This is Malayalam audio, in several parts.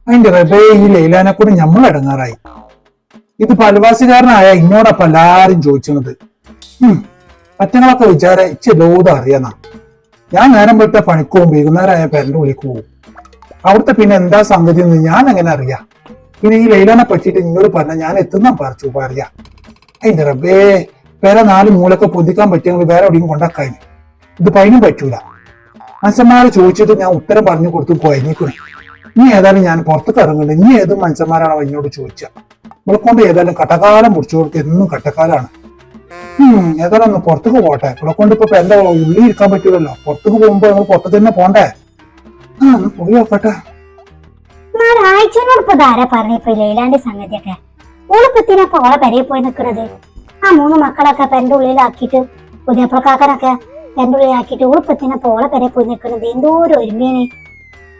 അതിന്റെ റബേ ഈ ലൈലാനെ കൂടെ നമ്മൾ ഇടങ്ങാറായി. ഇത് പലവാസികാരനായ ഇന്നോടൊപ്പം എല്ലാരും ചോദിച്ചത്. മറ്റങ്ങളൊക്കെ വിചാരം ഇച്ച ലോത് അറിയാന്നാ. ഞാൻ നേരം പോയിട്ട് പണിക്കോവും വൈകുന്നേരമായ പേരന്റെ വിളിക്ക് പോവും. അവിടുത്തെ പിന്നെ എന്താ സംഗതി എന്ന് ഞാൻ എങ്ങനെ അറിയാം? പിന്നെ ഈ ലൈലാനെ പറ്റിയിട്ട് ഇന്നോട് പറഞ്ഞ ഞാൻ എത്തുന്ന പറിച്ചു പറയാ. അതിന്റെ റബ്ബേ, വേറെ 4 മൂലൊക്കെ പൊന്തിക്കാൻ പറ്റിയെങ്കിൽ വേറെ എവിടെയും കൊണ്ടാക്കാൻ. ഇത് പൈനും പറ്റൂല. മനുഷ്യന്മാരെ ചോദിച്ചിട്ട് ഞാൻ ഉത്തരം പറഞ്ഞു കൊടുത്തു പോയഞ്ഞിക്കണേ. ഇനി ഏതായാലും ഞാൻ പുറത്തേക്ക് ഇറങ്ങുന്നുണ്ട്. ഇനി ഏത് മനുഷ്യന്മാരാണോ എന്നോട് ചോദിച്ച നമ്മളെ കൊണ്ട് ഏതായാലും കട്ടക്കാലം മുറിച്ചു കൊടുക്കുക. എന്നും കട്ടക്കാലാണ്. ഏതായാലും ഒന്ന് പുറത്തേക്ക് പോട്ടെ. ഇവിടെ കൊണ്ട് ഇപ്പൊ എന്താ ഉള്ളി ഇരിക്കാൻ പറ്റൂലല്ലോ. പുറത്തേക്ക് പോകുമ്പോ നമ്മൾ പുറത്തേക്ക് തന്നെ പോണ്ടേ. ഒന്ന് പോയി നോക്കട്ടെ. ലൈലാന്റെ സംഗതിയൊക്കെ ഓളിപ്പത്തിനൊക്കെ ഓളെ പെരയിൽ പോയി നിക്കണത്. ആ 3 മക്കളൊക്കെ പെരന്റെ ഉള്ളിലാക്കിയിട്ട് പുതിയപ്പളക്കാക്കനൊക്കെ പെരന്റെ ഉള്ളിലാക്കിയിട്ട് ഓളിപ്പത്തിനൊക്കെ ഓളെ പെരയിൽ പോയി നിക്കണത്. എന്തോ ഒരു ഒരുമേനെ.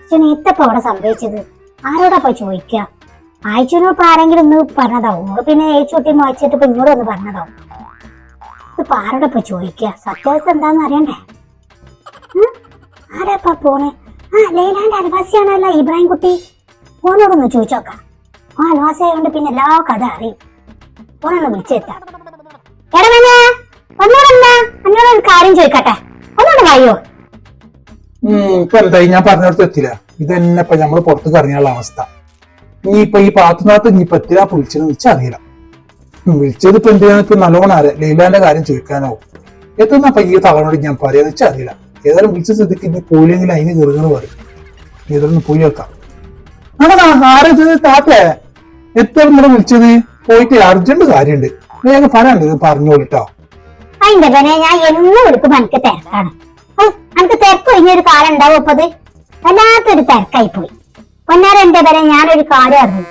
പക്ഷെ നേത്തപ്പ അവിടെ സംഭവിച്ചത് ആരോടപ്പ ചോദിക്ക? ആഴ്ചനോട് ആരെങ്കിലും ഒന്ന് പറഞ്ഞതാവും. ഓള് പിന്നെ ഏച്ചോട്ടി വായിച്ചിട്ട് ഇപ്പൊ ഇങ്ങോട്ട് ഒന്ന് പറഞ്ഞതാവും. ഇപ്പൊ ആരോടപ്പ ചോദിക്ക? സത്യാവസ്ഥ എന്താന്ന് അറിയണ്ടേ? ആരാപ്പ പോണേ? ലൈലാന്റെ അയൽവാസിയാണല്ലോ ഇബ്രാഹിം കുട്ടി. ഓനോടൊന്ന് ചോദിച്ചോക്കാം. ആ അയൽവാസിയായോണ്ട് പിന്നെ എല്ലാ കഥ അറിയും. ഓനൊന്ന് വിളിച്ചെത്താം. എന്നോട് ഒരു കാര്യം ചോദിക്കട്ടെ, ഒന്നോട് വായോ? ഇപ്പൊ എന്തായി? ഞാൻ പറഞ്ഞിടത്ത് എത്തില്ല. ഇതന്നെ ഇപ്പൊ നമ്മള് പുറത്തേക്ക് ഇറങ്ങിയുള്ള അവസ്ഥ. ഇനിയിപ്പൊ ഈ പാത്തുനാത്ത് ഇനിയിപ്പൊ എത്തിനാ വിളിച്ചതെന്ന് വെച്ചറിയില്ല. വിളിച്ചത് ഇപ്പൊ എന്തിനാ? ഇപ്പൊ നല്ലോണം ലൈലാന്റെ കാര്യം ചോദിക്കാനാവും. എത്തുന്നപ്പ ഈ തവണോട് ഞാൻ പറയാന്ന് വെച്ചറിയില്ല. ഏതായാലും വിളിച്ച സ്ഥിതിക്ക് ഇനി പോയില്ലെങ്കിൽ അതിന് കീറുകൾ പറയും. ഏതായാലും പോയി വെക്കാം. ആരത് താത്തേ? എത്ര ഇവിടെ വിളിച്ചത്? പോയിട്ട് അർജന്റ് കാര്യമുണ്ട്. വേഗം പറയാണ്ട് പറഞ്ഞോളിട്ടോ. അതിന്റെ പിന്നെ ഞാൻ എന്ന് വിളിക്കുമ്പോ എനിക്ക് തിരക്കാണ്. എനിക്ക് തിരക്ക് കഴിഞ്ഞൊരു കാലം ഉണ്ടാവും. ഇപ്പത് വല്ലാത്തൊരു തിരക്കായി പോയി. പൊന്നാര എന്റെ പേരെ ഞാനൊരു കാര്യം അറിഞ്ഞു.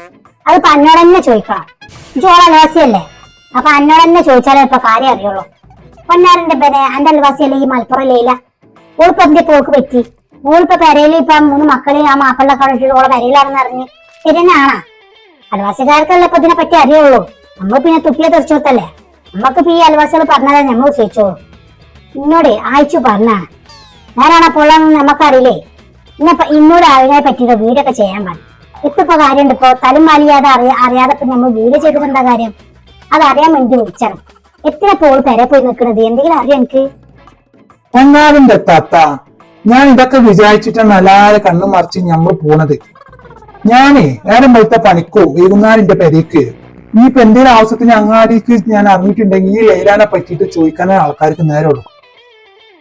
അത് ഇപ്പൊ അന്നോട് തന്നെ ചോദിക്കണം. ചോള അൽവാസിയല്ലേ, അപ്പൊ അന്നോട് തന്നെ ചോദിച്ചാലേ ഇപ്പൊ കാര്യം അറിയുള്ളൂ. പൊന്നാരന്റെ പേരെ എന്റെ അൽവാസിയല്ലേ ഈ മലപ്പുറം ലൈല. ഓളിപ്പോ എന്റെ പോക്ക് പറ്റി. ഓളിപ്പോ പെരയില് ഇപ്പൊ 3 മക്കളെ ആ മാപ്പിളൊക്കെ കണ്ടിട്ട് ഓളെ പെരയിലാണെന്ന് അറിഞ്ഞ് ശരിയെന്നാണാ? അൽവാസിക്കാർക്കല്ലേ ഇപ്പൊ ഇതിനെ പറ്റി അറിയുള്ളൂ. നമ്മൾ പിന്നെ തുപ്പിയെ തെറിച്ചോത്തല്ലേ. നമ്മക്കിപ്പോ ഈ അൽവാസികൾ പറഞ്ഞാലേ നമ്മൾ വിശ്വസിച്ചോളൂ. ഇന്നോട് ആയിച്ചു പറഞ്ഞാണ്. നേരാണോ പൊള്ളാന്ന് നമുക്കറിയില്ലേ. ഇന്നോട് അതിനെ പറ്റിയിട്ട് വീടൊക്കെ ചെയ്യാൻ പറഞ്ഞു. ഇപ്പൊ കാര്യമുണ്ട്. ഇപ്പൊ തലും വലിയാതെ അറിയാതെ ഇപ്പൊ നമ്മൾ വീട് ചെയ്തിട്ടുണ്ടാ കാര്യം അതറിയാൻ വേണ്ടി വിളിച്ചാണ്. എത്ര പോൾ പെര പോയി നിൽക്കുന്നത്? എന്തെങ്കിലും അറിയാം എനിക്ക്? ഒന്നാമന്റെ താത്ത, ഞാൻ ഇതൊക്കെ വിചാരിച്ചിട്ടാണ് എല്ലാരെ കണ്ണും മറിച്ച് നമ്മൾ പോണത്. ഞാനേ നേരം പോലത്തെ പണിക്കോ വൈകുന്നേരം എന്റെ പെരേക്ക് ഇനിയിപ്പൊ എന്തെങ്കിലും ആവശ്യത്തിന് അങ്ങാടിക്ക് ഞാൻ അറിഞ്ഞിട്ടുണ്ടെങ്കിൽ ഈ ലൈലാനെ പറ്റിയിട്ട് ചോദിക്കാനേ ആൾക്കാർക്ക് നേരമുള്ളൂ.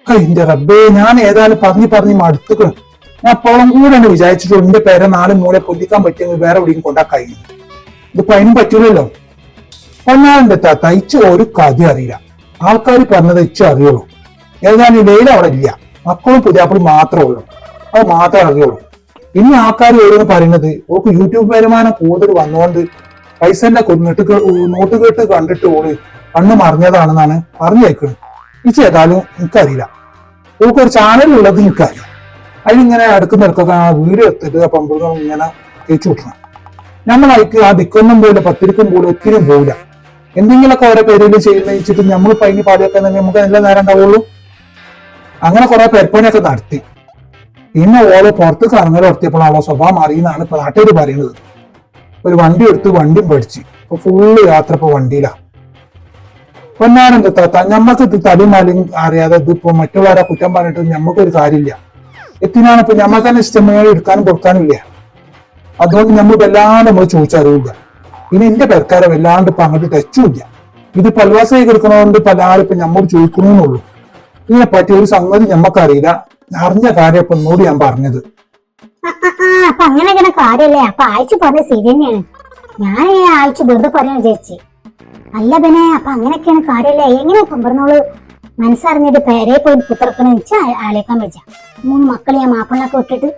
എന്റെ റബ്ബേ, ഞാൻ ഏതായാലും പറഞ്ഞ് മടുത്തുക്കണം. ഞാൻ അപ്പോഴും കൂടെ വിചാരിച്ചിട്ട് എന്റെ പേരെ 4 മൂല പൊന്തിക്കാൻ പറ്റിയെങ്കിൽ വേറെ എവിടെയും കൊണ്ടാക്കായി. ഇതിപ്പോ അതിനും പറ്റൂലല്ലോ. ഒന്നാമന്റെ താത്ത, ഇച്ച ഒരു കഥ അറിയില്ല. ആൾക്കാർ പറഞ്ഞത് ഇച്ച അറിയുള്ളൂ. ഏതായാലും ലൈല അവിടെ ഇല്ല. മക്കളും പുതിയാപ്പിളും മാത്രമേ ഉള്ളൂ. അത് മാത്രമേ അറിയുള്ളൂ. ഇനി ആൾക്കാർ ഓരോന്ന് പറയുന്നത് ഓക്ക് യൂട്യൂബ് വരുമാനം കൂടുതൽ വന്നുകൊണ്ട് പൈസന്റെ നോട്ട് കേട്ട് കണ്ടിട്ട് ഓള് കണ്ണ് മറിഞ്ഞതാണെന്നാണ് പറഞ്ഞു കേൾക്കുന്നത്. ഇച്ച ഏതായാലും എനിക്കറിയില്ല. ഓക്ക് ഒരു ചാനലുള്ളത് എനിക്കറിയാം. അതിലിങ്ങനെ അടുക്കുന്നിടക്കൊക്കെ ആ വീഡിയോ എടുത്തിട്ട് പമ്പുകളും ഇങ്ങനെ തേച്ചു വിട്ടണം. നമ്മളായിട്ട് ആ ദിക്കൊന്നും പോയില്ല, പത്തിരിക്കും പോലും ഒത്തിരി പോവില്ല. എന്തെങ്കിലുമൊക്കെ ഓരോ പേരിൽ ചെയ്യുന്ന വെച്ചിട്ട് നമ്മളിപ്പോ അതിന് പാടിയൊക്കെ നമുക്ക് നല്ല നേരം ഉണ്ടാവുള്ളൂ. അങ്ങനെ കുറെ പെരപ്പണിയൊക്കെ നടത്തി. പിന്നെ ഓള് പുറത്തേക്ക് ഇറങ്ങൽ നടത്തിയപ്പോൾ അവളെ സ്വഭാവം അറിയുന്നതാണ് ഇപ്പൊ നാട്ടുകാർ പറയുന്നത്. ഒരു വണ്ടി എടുത്ത് വണ്ടിയും പഠിച്ച് ഇപ്പൊ ഫുള്ള് യാത്ര ഇപ്പൊ വണ്ടിയിലാ. പൊന്നാനെന്താ താത്ത, ഞമ്മക്ക് ഇത് തടിമാലും അറിയാതെ ഇതിപ്പോ മറ്റുള്ളവരെ കുറ്റം പറഞ്ഞിട്ട് ഞമ്മക്കൊരു കാര്യമില്ല. എത്തിനാണ് ഇപ്പൊ ഞമ്മക്ക് തന്നെ ഇഷ്ടമായി എടുക്കാനും കൊടുക്കാനും ഇല്ല. അതുകൊണ്ട് നമ്മൾ വല്ലാണ്ട് നമ്മൾ ചോദിച്ചറിയില്ല. പിന്നെ എന്റെ പെരക്കാരെ വല്ലാണ്ട് ഇപ്പൊ അങ്ങോട്ട് ടച്ചും ഇല്ല. ഇത് പൽവാസായി കിടക്കണോണ്ട് പലരും ഇപ്പൊ ഞമ്മോട് ചോദിക്കണമെന്നുള്ളൂ. ഇതിനെ പറ്റി ഒരു സംഗതി ഞമ്മക്കറിയില്ല. അറിഞ്ഞ കാര്യം ഇപ്പൊ എന്നോട് ഞാൻ പറഞ്ഞത്. അപ്പൊ അങ്ങനെ കാര്യല്ലേ? അപ്പൊ ആഴ്ച പറഞ്ഞ ശരി തന്നെയാണ്. ഞാൻ ആഴ്ച വെറുതെ പറയാൻ വിചാരിച്ചു. അല്ല പിന്നെ അപ്പൊ അങ്ങനെയൊക്കെയാണ് കാര്യല്ലേ? എങ്ങനെ പറഞ്ഞോള് മനസ്സറിഞ്ഞിട്ട് പേരെ പോയി പുത്തർക്കണെന്ന് വെച്ചാൽ ആലോചിക്കാൻ വെച്ച 3 മക്കളെ ആ മാപ്പിളൊക്കെ വിട്ടിട്ട്.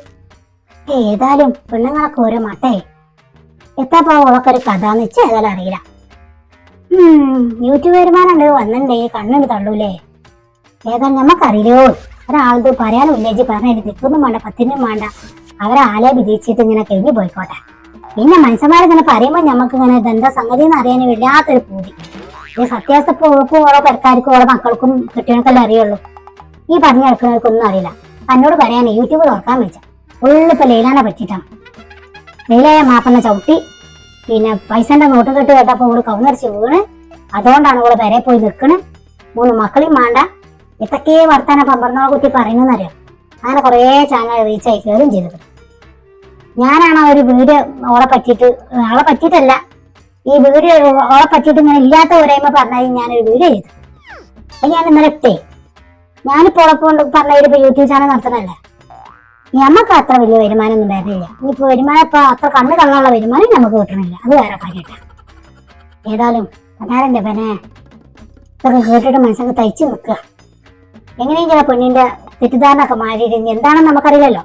ഏതായാലും പെണ്ണുങ്ങളൊക്കെ ഓരോ മട്ടേ എത്താപ്പോ ഓളൊക്കെ ഒരു കഥാന്ന് വെച്ചാൽ ഏതായാലും അറിയില്ല. യൂട്യൂബ് വരുമാനുണ്ട് വന്നിണ്ടേ കണ്ണിന് തള്ളൂലേ. ഏതായാലും ഞമ്മക്കറിയില്ലോ. ഒരാളത് പറയാനും ഇല്ലേജ് പറഞ്ഞ നിൽക്കൊന്നും വേണ്ട, 10 വേണ്ട. അവരെ ആലെ വിധിച്ചിട്ട് ഇങ്ങനെ കഴിഞ്ഞു പോയിക്കോട്ടെ. പിന്നെ മനുഷ്യന്മാരിങ്ങനെ പറയുമ്പോൾ ഞമ്മക്ക് ഇങ്ങനെ ഇതെന്താ സംഗതി എന്ന് അറിയാൻ വല്ലാത്തൊരു പൂതി. ഇത് സത്യാവസ്ഥ ഓൾക്കും ഓരോ പെരക്കാർക്കും ഓരോ മക്കൾക്കും കെട്ടിയവർക്കല്ലേ അറിയുള്ളൂ. ഈ പറഞ്ഞു നടക്കുന്നവർക്കൊന്നും അറിയില്ല. എന്നോട് പറയാൻ യൂട്യൂബ് തുറക്കാൻ വെച്ച ഉള്ളിപ്പോ ലൈലാനെ പറ്റിയിട്ടാണ്. ലൈലയെ മാപ്പന്നെ ചവിട്ടി. പിന്നെ പൈസന്റെ നോട്ട് കെട്ട് കേട്ടപ്പോ ഓള് കൗന്നരിച്ച് വീണ്. അതുകൊണ്ടാണ് ഓള് പെരെ പോയി നിൽക്കണ്. 3 മക്കളെയും വേണ്ട. എത്തൊക്കെ വർത്താന പമ്പർന്നോളെ കുട്ടി പറയുന്നറിയാം. അങ്ങനെ കുറേ ചാനൽ റീച്ച് ആയി കയറും ചെയ്തത്. ഞാനാണ് ഒരു വീഡിയോ ഓളെ പറ്റിയിട്ടല്ല, ഈ വീഡിയോ ഓളെ പറ്റിയിട്ട് ഇങ്ങനെ ഇല്ലാത്ത ഒരേമ പറഞ്ഞാൽ ഞാനൊരു വീഡിയോ ചെയ്തു. അപ്പൊ ഞാൻ ഇന്നലെ ഇട്ടേ. ഞാനിപ്പോ ഓളെക്കൊണ്ട് പറഞ്ഞ യൂട്യൂബ് ചാനൽ നടത്തണല്ലേ. നമുക്ക് അത്ര വലിയ വരുമാനം ഒന്നും വരുന്നില്ല. ഇനിയിപ്പോ വരുമാനം ഇപ്പൊ അത്ര കണ്ണ് കണ്ണുള്ള വരുമാനം നമുക്ക് കിട്ടണില്ല. അത് വേറെ കാര്യമില്ല. ഏതായാലും പനാരന്റെ പെനെ ഇതൊക്കെ കേട്ടിട്ട് മനസ്സൊക്കെ തയ്ച്ചു നിൽക്കുക. എങ്ങനെയെങ്കിലും പെണ്ണിന്റെ തെറ്റിദ്ധാരണ ഒക്കെ മാറിയിട്ട് ഇനി എന്താണെന്ന് നമുക്കറിയില്ലല്ലോ.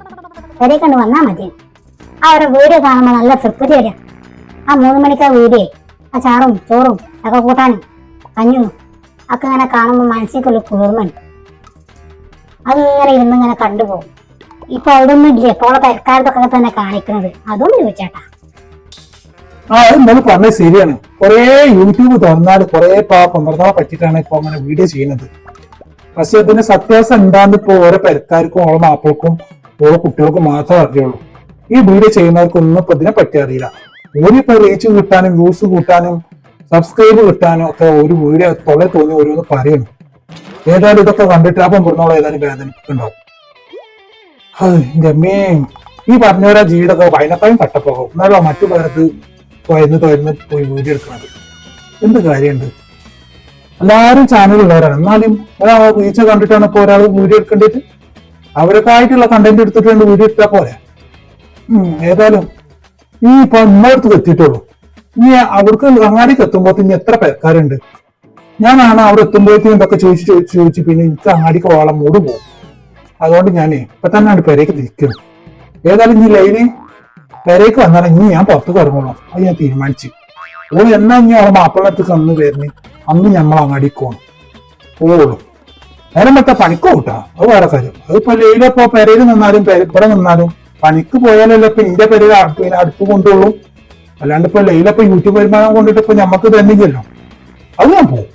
വരെ കണ്ട് വന്നാൽ മതി. അവരുടെ വീഡിയോ കാണുമ്പോൾ നല്ല തൃപ്തി വരിക. ആ 3 മണിക്കാ വീഡിയോ, ആ ചാറും ചോറും ഒക്കെ കൂട്ടാനും കഞ്ഞും ഒക്കെ ഇങ്ങനെ കാണുമ്പോൾ മനസ്സിലേക്കുള്ള കുളിർമയുണ്ട്. അതിങ്ങനെ ഇരുന്നിങ്ങനെ കണ്ടുപോകും. ഇപ്പൊ അവിടെ ഒന്നും ഇല്ല. ഇപ്പോൾ പെരക്കാരത്തൊക്കെ തന്നെ കാണിക്കുന്നത്. അതുകൊണ്ട് ചോദിച്ചേട്ടാ. എന്നാലും പറഞ്ഞത് ശരിയാണ്. കുറെ യൂട്യൂബ് തുറന്നാൽ കുറെ പമ്പർന്നോളെ പറ്റിയിട്ടാണ് ഇപ്പൊ അങ്ങനെ വീഡിയോ ചെയ്യുന്നത്. പക്ഷെ അതിന്റെ സത്യാവസ്ഥ എന്താന്ന് ഇപ്പൊ ഓരോ പെരക്കാർക്കും ഓരോ മാപ്പിൾക്കും ഓരോ കുട്ടികൾക്കും മാത്രമേ അറിയുള്ളൂ. ഈ വീഡിയോ ചെയ്യുന്നവർക്കൊന്നും ഇപ്പൊ ഇതിനെ പറ്റി അറിയില്ല. ഓരിപ്പോ റീച്ച് കിട്ടാനും വ്യൂസ് കൂട്ടാനും സബ്സ്ക്രൈബ് കിട്ടാനും ഒക്കെ ഒരു വീഡിയോ തൊള്ളെ തോന്നി ഓരോന്ന് പറയണം. ഏതായാലും ഇതൊക്കെ കണ്ടിട്ട് ആ പമ്പർന്നോളം ഏതായാലും വേദനിക്കുന്നുണ്ടാവും. രമ്യേ, ഈ പറഞ്ഞവരാ ജീവിതമൊക്കെ വയനക്കായും കട്ടപ്പോകും. എന്നാലോ മറ്റു പേർക്ക് തുറന്ന് പോയി വീഡിയോ എടുക്കുന്നത് എന്ത് കാര്യമുണ്ട്? എല്ലാവരും ചാനലുള്ളവരാണ്. എന്നാലും ഒരാൾ വീഴ്ച കണ്ടിട്ടാണ് ഇപ്പൊ ഒരാൾ വീഡിയോ എടുക്കേണ്ടത്. അവരൊക്കെ ആയിട്ടുള്ള കണ്ടന്റ് എടുത്തിട്ട് വീഡിയോ എടുത്താൽ പോരെ. ഏതായാലും ഈ ഇപ്പൊ ഇന്നടുത്ത് എത്തിയിട്ടുള്ളൂ. ഇനി അവർക്ക് അങ്ങാടിക്ക് എത്തുമ്പോൾ ഇനി എത്ര പേർക്കാരുണ്ട്? ഞാനാണ് അവിടെ എത്തുമ്പോഴത്തേക്കും ഇതൊക്കെ ചോദിച്ച് പിന്നെ എനിക്ക് അങ്ങാടിക്ക് പോകാനുള്ള മൂട് പോകും. അതുകൊണ്ട് ഞാനേ ഇപ്പൊ തന്നെയാണ് പെരേക്ക് തിരിക്കുന്നത്. ഏതായാലും ഇനി ലൈന് പെരേക്ക് വന്നാൽ ഇനി ഞാൻ പുറത്തേക്ക് ഇറങ്ങുള്ളൂ. അത് ഞാൻ തീരുമാനിച്ചു. ഓ എന്നാ ഇനി അവളെ മാപ്പിളത്തേക്ക് അന്ന് വരുന്നേ അന്ന് ഞമ്മൾ അങ്ങാടിക്ക് പോകണം പോവുള്ളൂ. നേരം പറ്റാ പണിക്ക് കൂട്ടാ, അത് വേറെ കാര്യം. അതിപ്പോ ലൈലപ്പോ പെരയിൽ നിന്നാലും ഇവിടെ നിന്നാലും പണിക്ക് പോയാലല്ലോ ഇപ്പൊ ഇന്റെ പെരയിൽ പിന്നെ അടുപ്പ് കൊണ്ടുള്ളൂ. അല്ലാണ്ട് ഇപ്പൊ ലൈലപ്പോ യൂട്യൂബ് വരുമാനം കൊണ്ടിട്ട് ഇപ്പൊ ഞമ്മക്ക് തന്നില്ലല്ലോ. അത് ഞാൻ പോകും.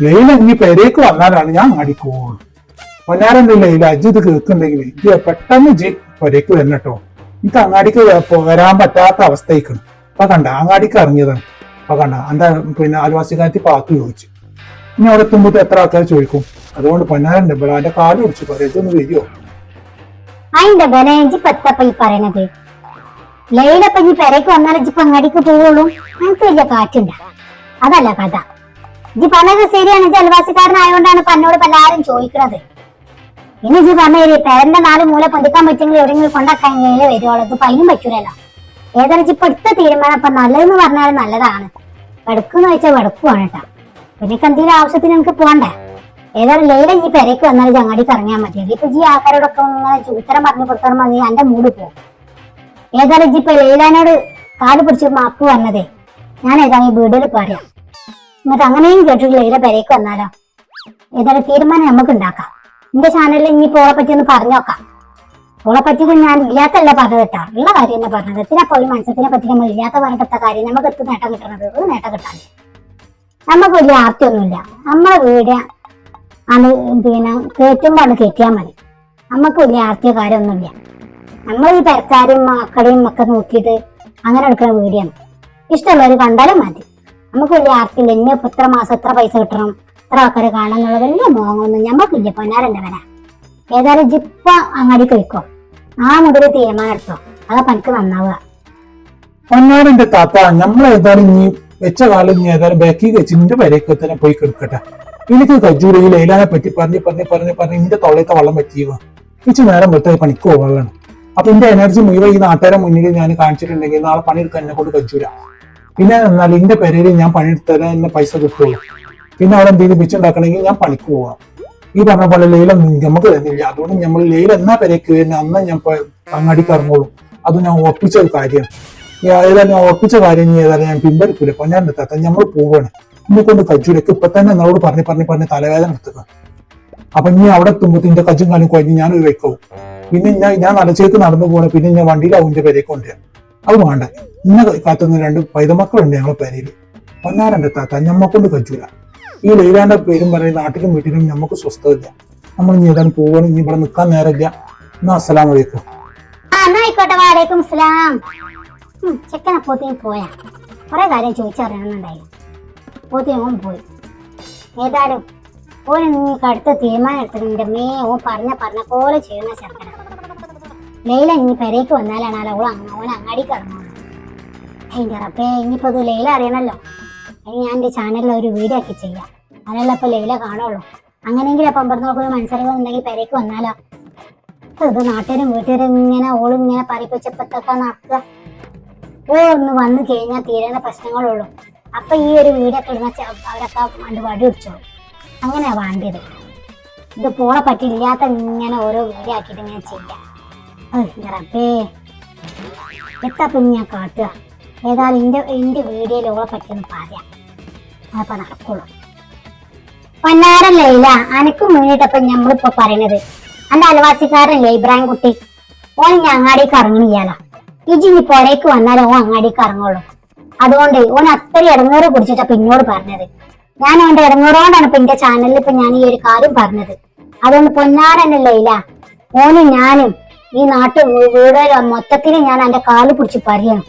ലൈല ഇനി പെരേക്ക് വന്നാലാണ് ഞാൻ അങ്ങാടിക്ക് പോകുള്ളൂ. പൊന്നാരന്റെ ലൈല അജ് ഇത് കേൾക്കുന്നുണ്ടെങ്കിൽ ഇത് പെട്ടെന്ന് ജി പെരേക്ക് വരണട്ടോ. എനിക്ക് അങ്ങാടിക്ക് വരാൻ പറ്റാത്ത അവസ്ഥയ്ക്കാണ്. അപ്പൊ കണ്ട അങ്ങാടിക്ക് ഇറങ്ങിയതാണ്. അപ്പൊ കണ്ട എന്താ പിന്നെ ആദിവാസിക്കാരത്തി പാത്തു ചോദിച്ചു. ഇനി അവിടെ എത്തുമ്പോൾ എത്ര ആൾക്കാർ ചോദിക്കും. അതുകൊണ്ട് പൊന്നാരന്റെ എന്റെ കാല് പിടിച്ചു പറയാം ഇതൊന്ന് വരുമോ? അതിന്റെ ബലേജിപ്പ ഈ പറയണത് ലൈലപ്പ ഈ പെരേക്ക് വന്നാൽ ഇജിപ്പ അങ്ങാടിക്ക് പോവുള്ളൂ. എനിക്ക് വലിയ കാറ്റുണ്ട. അതല്ല കഥ. ഇജി പറഞ്ഞത് ശരിയാണ്. ജലവാസിക്കാരനായോണ്ടാണ് പന്നോട് എല്ലാരും ചോദിക്കുന്നത്. ഇനി ഇജി പറഞ്ഞ പേരന്റെ 4 മൂല പൊന്തിക്കാൻ പറ്റുമെങ്കിൽ എവിടെയെങ്കിലും കൊണ്ടാക്കാൻ വരുവുള്ളൂ. ഇത് പൈനും പറ്റൂലല്ലോ. ഏതായാലും ഇപ്പൊ എടുത്ത തീരുമാനം ഇപ്പൊ നല്ലതെന്ന് പറഞ്ഞാൽ നല്ലതാണ്. വെടുക്കെന്ന് വെച്ചാൽ വെടുക്കുവാണ് കേട്ടാ. പിന്നെ എന്തെങ്കിലും ആവശ്യത്തിന് എനിക്ക് പോകണ്ടേ. ഏതായാലും ലൈല ഈ പെരേക്ക് വന്നാൽ അങ്ങാടിക്ക് ഇറങ്ങിയാൽ മതി. ഇപ്പൊ ഈ ആൾക്കാരോടൊക്കെ ഇങ്ങനെ ഉത്തരം പറഞ്ഞു കൊടുത്താൽ മതി. എന്റെ മൂട് പോകും. ഏതായാലും ഇപ്പൊ ലൈലാനോട് കാല് പിടിച്ച് മാപ്പ് വന്നതേ ഞാൻ ഏതായാലും ഈ വീഡിയോയിൽ പറയാം. എന്നിട്ട് അങ്ങനെയും കേട്ടിട്ട് ലൈല പെരേക്ക് വന്നാലോ. ഏതായാലും തീരുമാനം നമുക്ക് ഉണ്ടാക്കാം. എന്റെ ചാനലിൽ ഇനി ഓളെ പറ്റി ഒന്ന് പറഞ്ഞു നോക്കാം. ഓളെ പറ്റി ഞാൻ ഇല്ലാത്തല്ല പറഞ്ഞത് കേട്ടാ. ഉള്ള കാര്യം തന്നെ പറഞ്ഞത്. എത്തിനപ്പോ ഒരു മത്സരത്തിനെ പറ്റി നമ്മൾ ഇല്ലാത്ത പറഞ്ഞിട്ട കാര്യം നമുക്ക് എത്ത് നേട്ടം കിട്ടണത്. ഒരു നേട്ടം കിട്ടാൻ നമുക്ക് വലിയ ആർത്തിയൊന്നുമില്ല. നമ്മളെ വീഡിയോ ആണ് പിന്നെ കയറ്റുമ്പോൾ കയറ്റിയാൽ മതി. നമുക്ക് വലിയ ആർത്തിയോ കാര്യമൊന്നുമില്ല. നമ്മൾ ഈ പെരക്കാരും മക്കളെയും ഒക്കെ നോക്കിയിട്ട് അങ്ങനെ എടുക്കുന്ന വീഡിയോ ആണ്. ഇഷ്ടമുള്ളവർ കണ്ടാലും മതി. നമുക്ക് വലിയ ആർത്തിയില്ല. ഇനി ഇപ്പൊ ഇത്ര മാസം എത്ര പൈസ കിട്ടണം, എത്ര ആൾക്കാരെ കാണണം എന്നുള്ള വലിയ മോഹമൊന്നും ഞമ്മക്കില്ല. പൊന്നാരന്റെ വില ഏതായാലും ജിപ്പ അങ്ങാടിക്ക് വയ്ക്കോ. ആ മുതൽ തീരുമാനം എടുത്തോ. അതാ പനിക്ക് നന്നാവുക. പൊന്നാരന്റെ താത്ത നമ്മളേതായാലും ഇനി വെച്ച കാലം ഇനി ഏതായാലും ബാക്കി വെച്ച് നിന്റെ പെരേക്ക് തന്നെ പോയി കിടക്കട്ടെ. എനിക്ക് കജൂര് ഈ ലൈലാനെ പറ്റി പറഞ്ഞ് നിന്റെ തൊള്ളയത്തെ വെള്ളം പറ്റിയുക. ഇച്ച് നേരം വെറുതെ പണിക്ക് പോകാനാണ്. അപ്പൊ എന്റെ എനർജി മുഴുവൻ ഈ നാട്ടുകാരെ മുന്നിൽ ഞാൻ കാണിച്ചിട്ടുണ്ടെങ്കിൽ നാളെ പണിയെടുക്കാൻ എന്നെ കൊണ്ട് കജൂര. പിന്നെ എന്നാൽ എന്റെ പെരയിൽ ഞാൻ പണിയെടുത്താൽ എന്നെ പൈസ കിട്ടുള്ളൂ. പിന്നെ അവിടെ എന്തെങ്കിലും വെച്ചുണ്ടാക്കണമെങ്കിൽ ഞാൻ പണിക്ക് പോവാം. ഈ പറഞ്ഞ പോലെ ലൈല നമുക്ക് തന്നില്ല. അതുകൊണ്ട് നമ്മൾ ലൈല എന്നാ പെരേക്ക് വരുന്ന അന്ന് ഞാൻ അങ്ങാടിക്ക് ഇറങ്ങുള്ളൂ. അത് ഞാൻ ഉറപ്പിച്ച ഒരു കാര്യമാണ്. ഏതായാലും ഞാൻ ഉറപ്പിച്ച കാര്യം ഏതായാലും ഞാൻ പിൻവലിക്കൂല. പൊന്നാരന്റെ താത്ത നമ്മൾ പോവാണ്. എന്നെ കൊണ്ട് കജൂരൊക്കെ ഇപ്പൊ തന്നെ എന്നോട് പറഞ്ഞ് തലവേദന എടുത്തുക. അപ്പൊ ഇനി അവിടെ എത്തുമ്പോൾ എന്റെ കജും കാലും കുഴഞ്ഞ് ഞാനൊരു വെക്കവും. പിന്നെ ഞാൻ നടച്ചേക്ക് നടന്നു പോകണം. പിന്നെ ഞാൻ വണ്ടിയിലാവും എന്റെ പെരേക്ക് കൊണ്ടുവരാം. അത് വേണ്ട. ഇന്നെ കാത്തുന്ന 2 പൈതമക്കളുണ്ട് ഞങ്ങളെ പെരയില്. പൊന്നാരന്റെ താത്ത ഞമ്മക്കൊണ്ട് കജൂല. ഈ ലൈലാന്റെ പേരും പറയും നാട്ടിലും വീട്ടിലും നമുക്ക് സ്വസ്ഥതയില്ല. നമ്മൾ ഇനി ഏതാനും പോകണം. ഇനി ഇവിടെ നിൽക്കാൻ നേരമില്ല. എന്നാ അസ്സലാമു അലൈക്കും. ആയിക്കോട്ടെ. വാലേക്കും അസ്സലാം. ചെക്കൻ അപ്പോത്തേനും പോയാ കുറെ കാര്യം ചോദിച്ചറിയണമെന്നുണ്ടായിരുന്നു. അപ്പോത്തേനും ഓൻ പോയി. ഏതായാലും ഓന് നിങ്ങൾക്ക് അടുത്ത തീരുമാനം എടുത്തിട്ടുണ്ട്. ഓൻ പറഞ്ഞ പോലെ ചെയ്യുന്ന ചെക്കന. ലൈല ഇനി പെരേക്ക് വന്നാലാണല്ലോ ഓൻ അങ്ങാടിക്ക് ഇറങ്ങുന്നത്. അതിൻ്റെ റബ്ബേ, ഇനിയിപ്പോൾ ഇത് ലൈല അറിയണല്ലോ. ഇനി ഞാൻ എൻ്റെ ചാനലിൽ ഒരു വീഡിയോ ഒക്കെ ചെയ്യാം. അതല്ല ഇപ്പൊ ലൈല കാണുള്ളൂ. അങ്ങനെയെങ്കിലും അപ്പം പറഞ്ഞ മനസ്സിലാകുന്നുണ്ടെങ്കിൽ പെരേക്ക് വന്നാലോ. ഇത് നാട്ടുകാരും വീട്ടുകാരും ഇങ്ങനെ ഓളിങ്ങനെ പരിപ്പിച്ചപ്പത്തൊക്കെ നടക്കുക. ഒന്ന് വന്നു കഴിഞ്ഞാൽ തീരുന്ന പ്രശ്നങ്ങളുള്ളൂ. അപ്പൊ ഈ ഒരു വീഡിയോ ഒക്കെ ഇടുന്ന അവരൊക്കെ കണ്ട് വടി പിടിച്ചോളൂ. അങ്ങനെയാ വേണ്ടത്. ഇത് പോളെ പറ്റില്ലാത്ത ഇങ്ങനെ ഓരോ വീഡിയോ ആക്കിയിട്ട് ഇങ്ങനെ ചെയ്യാം. റബ്ബേ, എത്താപ്പം ഞാൻ കാട്ടുക. ഏതായാലും എന്റെ വീഡിയോയിൽ ഓളെ പറ്റിയൊന്ന് പറയാം. അതപ്പോ നടക്കുള്ളൂ. പൊന്നാരൻ ലൈല, അനക്കും വേണ്ടിട്ടപ്പോ നമ്മളിപ്പോ പറയണത് എന്റെ അയൽവാസിക്കാരല്ലേ ഇബ്രാഹിം കുട്ടി. ഓൻ ഞാൻ അങ്ങാടിക്ക് ഇറങ്ങണിയാലോ. ഇനി പുറേക്ക് വന്നാലേ ഓൻ അങ്ങാടിക്ക് ഇറങ്ങുള്ളൂ. അതുകൊണ്ട് ഓൻ അത്രയും ഇടങ്ങേറ് കുടിച്ചിട്ടാ പിന്നോട് പറഞ്ഞത്. ഞാൻ അവന്റെ ഇടങ്ങേറോണ്ടാണ് ഇപ്പൊ എന്റെ ചാനലിൽ ഇപ്പൊ ഞാൻ ഈ ഒരു കാര്യം പറഞ്ഞത്. അതുകൊണ്ട് പൊന്നാരന്റെ ലൈല, ഓനും ഞാനും ഈ വീട് മൊത്തത്തിൽ ഞാൻ എന്റെ കാല് പിടിച്ച് പറയണം.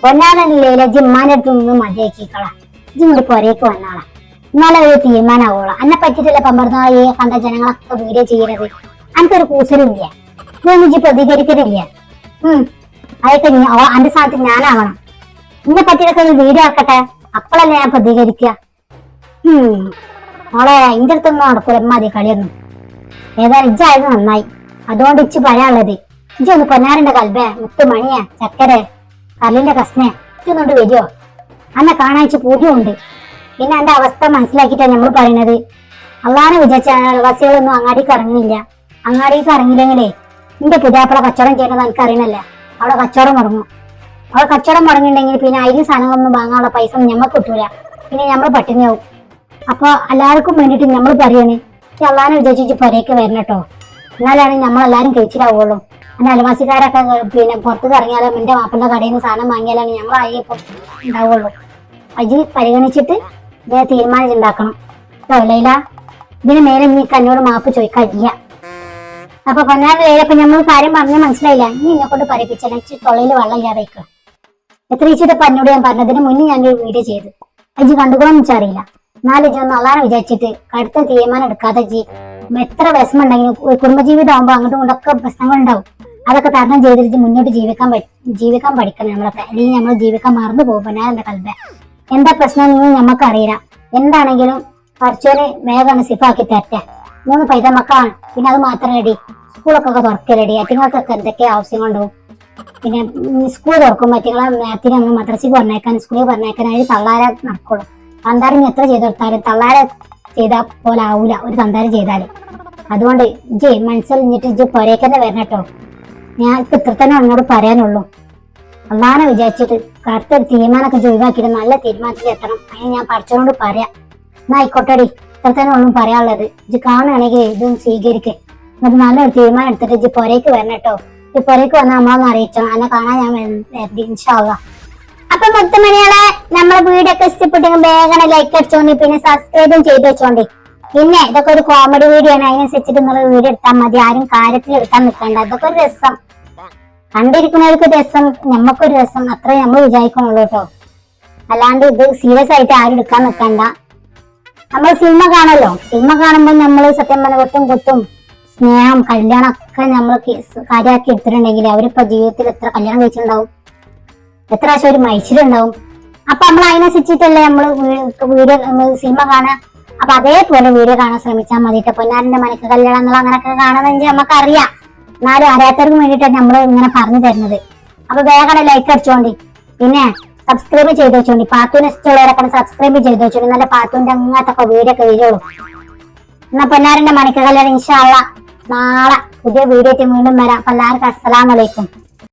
പൊന്നാരന്റെ ലൈല, ജിമ്മാന്റെ അടുത്ത് നിന്ന് മതിയാക്കിക്കളാ. ഇങ്ങോട്ട് പുറേക്ക് വന്നാളാ. എന്നാലും ഒരു തീരുമാനമാവോളാം. എന്നെ പറ്റിയിട്ടില്ല പമ്പർന്നായി കണ്ട ജനങ്ങളൊക്കെ വീഡിയോ ചെയ്യണത്. എനിക്കൊരു കൂസലില്ല. നീ പ്രതികരിക്കുന്നില്ല. അതൊക്കെ എന്റെ സ്ഥാനത്ത് ഞാനാവണം. എന്നെ പറ്റിയൊക്കെ ഒരു വീഡിയോ ആക്കട്ടെ, അപ്പോഴല്ലേ ഞാൻ പ്രതികരിക്കുക. മോളെ, എന്റെ അടുത്തൊന്നും നടക്കൂല മതി കളിയൊന്നും. ഏതായാലും ഇജ്ജായത് നന്നായി. അതുകൊണ്ട് ഇച്ച് പറയാനുള്ളത്, ഇജ്ജൊന്ന് പൊന്നാരന്റെ കൽബേ, മുത്തുമണിയെ, ചക്കര, കല്ലിന്റെ കസ്നെ ഇതൊന്നുകൊണ്ട് വരുമോ? അന്നെ കാണാഴ്ച പൂജ്യമുണ്ട്. പിന്നെ എന്റെ അവസ്ഥ മനസ്സിലാക്കിയിട്ടാണ് നമ്മൾ പറയുന്നത്. അള്ളാനെ വിചാരിച്ച അയൽവാസികളൊന്നും അങ്ങാടിക്ക് ഇറങ്ങുന്നില്ല. അങ്ങാടിക്ക് ഇറങ്ങിയില്ലെങ്കിലേ നിന്റെ പുതിയാപ്പള കച്ചവടം ചെയ്യുന്നത് എനിക്ക് അറിയണല്ലേ. അവിടെ കച്ചവടം മുടങ്ങും. അവിടെ കച്ചവടം മുടങ്ങിണ്ടെങ്കിൽ പിന്നെ അരി സാധനങ്ങളൊന്നും വാങ്ങാനുള്ള പൈസ ഞമ്മക്ക് കിട്ടൂല. പിന്നെ നമ്മൾ പട്ടിണിയാവും. അപ്പൊ എല്ലാവർക്കും വേണ്ടിയിട്ട് നമ്മൾ പറയാണ്, അള്ളാനെ വിചാരിച്ച് പൊരേക്ക് വരണം കേട്ടോ. എന്നാലാണ് നമ്മളെല്ലാരും കഴിച്ചിലാവുള്ളൂ. എന്റെ അയൽവാസിക്കാരൊക്കെ പിന്നെ പുറത്തേക്ക് ഇറങ്ങിയാലും എന്റെ മാപ്പിന്റെ കടയിൽ നിന്ന് സാധനം വാങ്ങിയാലാണ് ഞങ്ങൾ അയ്യപ്പം ഉണ്ടാവുള്ളൂ. അജി പരിഗണിച്ചിട്ട് ഇതേ തീരുമാനിച്ചുണ്ടാക്കണം കേട്ടോ ലൈല. ഇതിന് മേലെ നീ എന്നോട് മാപ്പ് ചോദിക്കാനില്ല. അപ്പൊ പൊന്നാരൻ ലൈല, ഇപ്പൊ നമ്മൾ കാര്യം പറഞ്ഞാൽ മനസ്സിലായില്ല. നീ എന്നെ കൊണ്ട് പരിപ്പിച്ചാൽ തൊള്ളയിൽ വെള്ളം ഇല്ലാതേക്ക്. എത്ര ഈച്ചിട്ട് എന്നോട് ഞാൻ പറഞ്ഞതിന് മുന്നേ ഞാനൊരു വീഡിയോ ചെയ്ത് അജി കണ്ടുകൊള്ളൊന്നും വെച്ചറിയില്ല. എന്നാലും ഇജൊന്നും അള്ളാനെ വിചാരിച്ചിട്ട് കടുത്ത തീരുമാനം എടുക്കാതെ ജി എത്ര വിഷമം ഉണ്ടെങ്കിലും കുടുംബജീവിതം ആകുമ്പോൾ അങ്ങോട്ടും ഇങ്ങോട്ടൊക്കെ പ്രശ്നങ്ങൾ ഉണ്ടാവും. അതൊക്കെ തരണം ചെയ്തിട്ട് മുന്നോട്ട് ജീവിക്കാൻ പഠിക്കണം നമ്മളൊക്കെ. അല്ലെങ്കിൽ നമ്മൾ ജീവിക്കാൻ മറന്നു പോകും. പൊന്നാരന്റെ കൽബേ, എന്താ പ്രശ്നം എന്ന് നമുക്ക് അറിയില്ല. എന്താണെങ്കിലും പഠിച്ചോന് വേഗം സിഫാക്കി തരട്ടെ. 3 പൈത മക്കളാണ്. പിന്നെ അത് മാത്രമല്ലടി, സ്കൂളൊക്കെ തുറക്കലടി. അറ്റിങ്ങൾക്കൊക്കെ എന്തൊക്കെ ആവശ്യങ്ങളുണ്ടാവും. പിന്നെ സ്കൂൾ തുറക്കും. മറ്റുള്ള നേരത്തിന് നമ്മൾ മദ്രസയ്ക്ക് പറഞ്ഞേക്കാൻ സ്കൂളിൽ പറഞ്ഞേക്കാൻ അതിന് തള്ളാരെ നടക്കുള്ളൂ. തന്താരം എത്ര ചെയ്തെടുത്താലും തള്ളാരെ ചെയ്താൽ പോലെ ആവൂല ഒരു തന്താരം ചെയ്താല്. അതുകൊണ്ട് ഇജ്ജ് മനസ്സിലിഞ്ഞിട്ട് ഇജ്ജ് പൊരേക്കന്നെ വരണം കേട്ടോ. ഞാൻ ഇത്ര തന്നെ അങ്ങോട്ട് പറയാനുള്ളൂ. അള്ളാനെ വിചാരിച്ചിട്ട് കറുത്തൊരു തീരുമാനമൊക്കെ ഒഴിവാക്കിയിട്ട് നല്ല തീരുമാനത്തിൽ എത്തണം. അതിന് ഞാൻ പഠിച്ചതുകൊണ്ട് പറയാം. എന്നാ ആയിക്കോട്ടെടി, ഇത്ര തന്നെ ഒന്നും പറയാനുള്ളത്. ഇജ്ജ് കാണുകയാണെങ്കിൽ ഇതും സ്വീകരിക്കേ. എന്നിട്ട് നല്ലൊരു തീരുമാനം എടുത്തിട്ട് ഇജ്ജ് പൊരേക്ക് വരണം കേട്ടോ. ഈ പൊരേക്ക് വന്നാൽ നമ്മളൊന്ന് അറിയിച്ചോ. എന്നെ കാണാൻ ഞാൻ വരണ്ടി ഇൻഷാ അള്ളാ. അപ്പൊ മുത്തുമണികളെ, നമ്മളെ വീഡിയോ ഇഷ്ടപ്പെട്ടെങ്കിൽ വേഗം ലൈക്ക് അടിച്ചോണ്ടി, പിന്നെ സബ്സ്ക്രൈബും ചെയ്ത് വെച്ചോണ്ടി. പിന്നെ ഇതൊക്കെ ഒരു കോമഡി വീഡിയോ ആണ്. അതിനനുസരിച്ചിട്ട് നിങ്ങൾ വീഡിയോ എടുത്താൽ മതി. ആരും കാര്യത്തിൽ എടുക്കാൻ നിൽക്കണ്ട. ഇതൊക്കെ ഒരു രസം, കണ്ടിരിക്കുന്നവർക്ക് രസം, നമ്മക്കൊരു രസം, അത്രേ നമ്മൾ വിചാരിക്കണുള്ളൂ കേട്ടോ. അല്ലാണ്ട് ഇത് സീരിയസ് ആയിട്ട് ആരും എടുക്കാൻ നിൽക്കണ്ട. നമ്മൾ സിനിമ കാണല്ലോ. സിനിമ കാണുമ്പോൾ നമ്മൾ സത്യം പറഞ്ഞ കുത്തും സ്നേഹം കല്യാണം ഒക്കെ നമ്മൾ കാര്യമാക്കി എടുത്തിട്ടുണ്ടെങ്കിൽ അവരിപ്പോ ജീവിതത്തിൽ എത്ര കല്യാണം കഴിച്ചിട്ടുണ്ടാവും, എത്ര പ്രാവശ്യം ഒരു മരിച്ചിട്ടുണ്ടാവും. അപ്പൊ നമ്മൾ അതിനനുസരിച്ചിട്ടല്ലേ നമ്മൾ വീഡിയോ സിനിമ കാണാൻ. അപ്പൊ അതേപോലെ വീഡിയോ കാണാൻ ശ്രമിച്ചാൽ മതിട്ട്. പൊന്നാരന്റെ മനക്ക് കല്യാണം എന്നുള്ള അങ്ങനെയൊക്കെ കാണുന്നെങ്കിൽ നമുക്ക് അറിയാം. എന്നാലും അറിയാത്തവർക്ക് വേണ്ടിയിട്ടാണ് നമ്മൾ ഇങ്ങനെ പറഞ്ഞു തരുന്നത്. അപ്പൊ വേഗം ലൈക്ക് അടിച്ചോണ്ടി, പിന്നെ സബ്സ്ക്രൈബ് ചെയ്ത് വെച്ചോണ്ടി. പാത്തൂന് ഇഷ്ടമുള്ളവരൊക്കെ സബ്സ്ക്രൈബ് ചെയ്ത് വെച്ചോണ്ടി. നല്ല പാത്തൂന്റെ അങ്ങനത്തെ വീഡിയോ ഒക്കെ വരുള്ളൂ. എന്നാ പൊന്നാരന്റെ മണിക്ക് കല്യാണം ഇൻഷാ അള്ളാ നാളെ പുതിയ വീഡിയോ ആയിട്ട് വീണ്ടും വരാം. അപ്പൊ എല്ലാവർക്കും അസ്സലാമു അലൈക്കും.